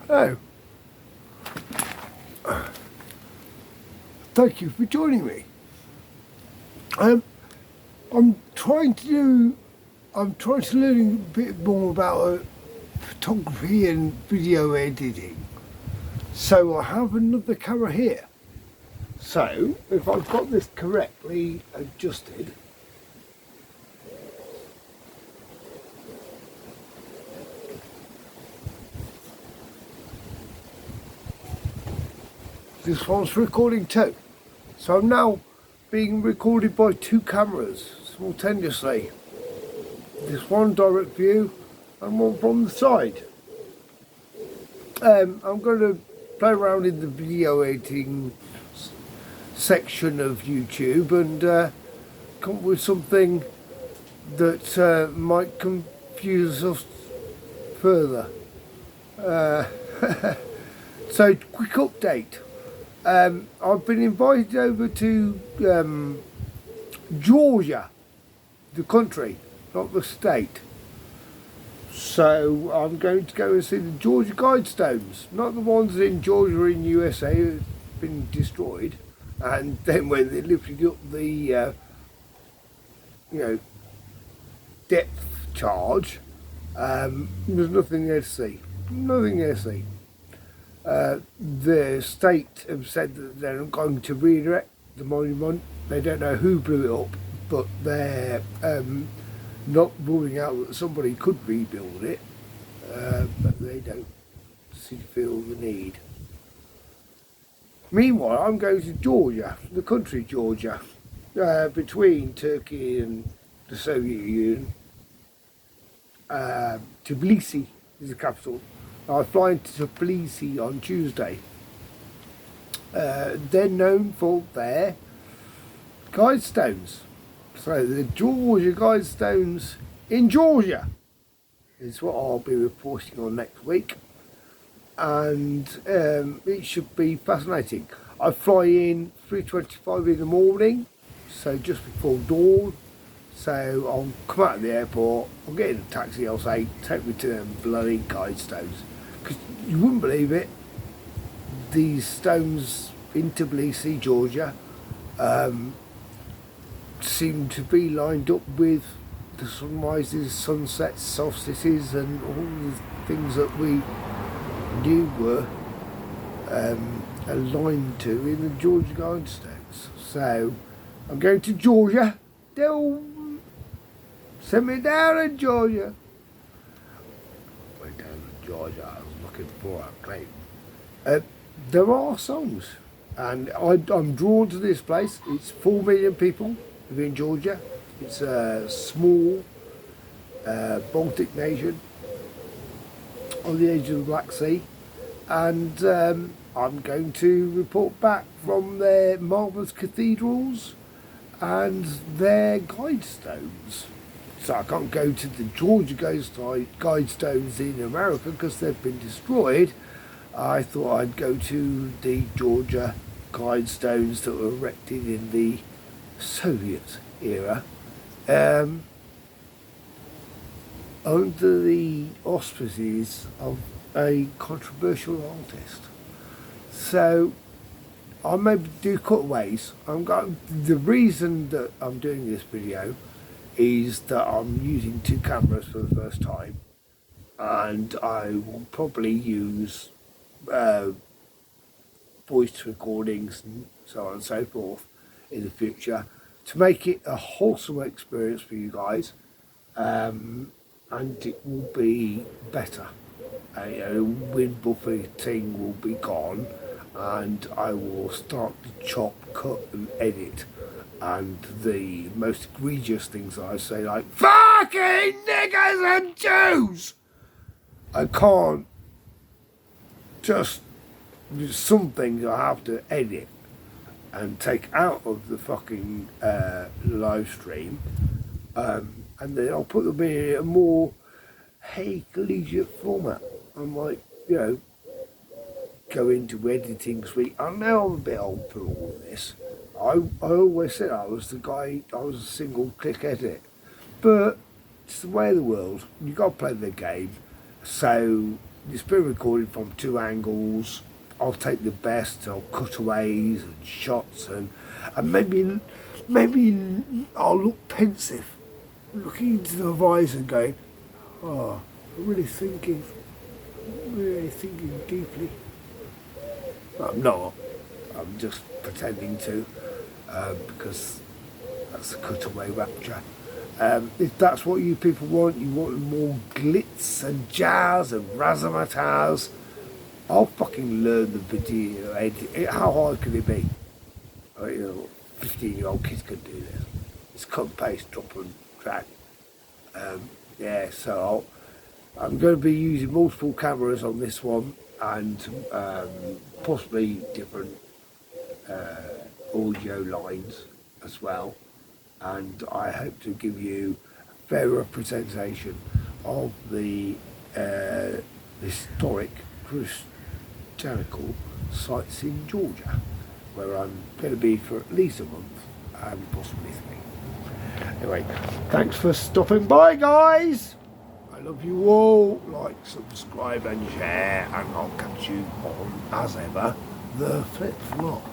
Oh, thank you for joining me. Um, I'm trying to do. I'm trying to learn a bit more about photography and video editing. So I have another camera here. So if I've got this correctly adjusted, this one's recording too. So I'm now being recorded by two cameras simultaneously. This one direct view and one from the side. I'm going to play around in the video editing section of YouTube and come up with something that might confuse us further. So, quick update. I've been invited over to Georgia, the country, not the state. So I'm going to go and see the Georgia Guidestones, not the ones in Georgia in USA who've been destroyed. And then when they're lifting up the, depth charge, there's nothing there to see. Nothing there to see. The state have said that they're going to redirect the monument. They don't know who blew it up, but they're not ruling out that somebody could rebuild it, but they don't seem to feel the need. Meanwhile, I'm going to Georgia, the country Georgia, between Turkey and the Soviet Union. Tbilisi is the capital. I fly into Tbilisi on Tuesday. They're known for their guidestones. So the Georgia Guidestones in Georgia is what I'll be reporting on next week, and it should be fascinating. I fly in 3:25 in the morning, so just before dawn. So I'll come out of the airport, I'll get in a taxi, I'll say, take me to them bloody Guidestones. Because you wouldn't believe it, these stones in Tbilisi, Georgia, seem to be lined up with the sunrises, sunsets, solstices and all the things that we knew were aligned to in the Georgia Guidestones. So I'm going to Georgia. They'll send me down in Georgia. Went down to Georgia, I was looking for a claim. There are songs, and I'm drawn to this place. It's 4 million people in Georgia. It's a small Baltic nation on the edge of the Black Sea, and I'm going to report back from their marvellous cathedrals and their guidestones. So I can't go to the Georgia guidestones in America because they've been destroyed. I thought I'd go to the Georgia guidestones that were erected in the Soviet era, under the auspices of a controversial artist. So I maybe do cutaways. The reason that I'm doing this video is that I'm using two cameras for the first time, and I will probably use voice recordings and so on and so forth in the future to make it a wholesome experience for you guys, and it will be better. Wind buffeting will be gone, and I will start to chop, cut and edit, and the most egregious things I say, like fucking niggers and Jews, I can't just, there's some things I have to edit and take out of the fucking live stream, and then I'll put them in a more collegiate format. I might, go into editing suite. I know I'm a bit old for all of this. I always said I was a single click edit, but it's the way of the world. You got to play the game. So it's been recorded from 2 angles. I'll take the best, I'll cutaways and shots, and maybe I'll look pensive, looking into the horizon going, oh, I'm really thinking deeply. But I'm not, I'm just pretending to, because that's the cutaway rapture. If that's what you people want, you want more glitz and jazz and razzmatazz, I'll fucking learn the video editing. How hard can it be? 15-year-old kids can do this. It's cut and paste, drop and drag. Yeah, so I'm going to be using multiple cameras on this one, and possibly different audio lines as well. And I hope to give you a fair representation of the historic Christianical sites in Georgia, where I'm going to be for at least a month and possibly 3. Anyway, thanks for stopping by, guys. I love you all. Like, subscribe and share, and I'll catch you on, as ever, the flip flop.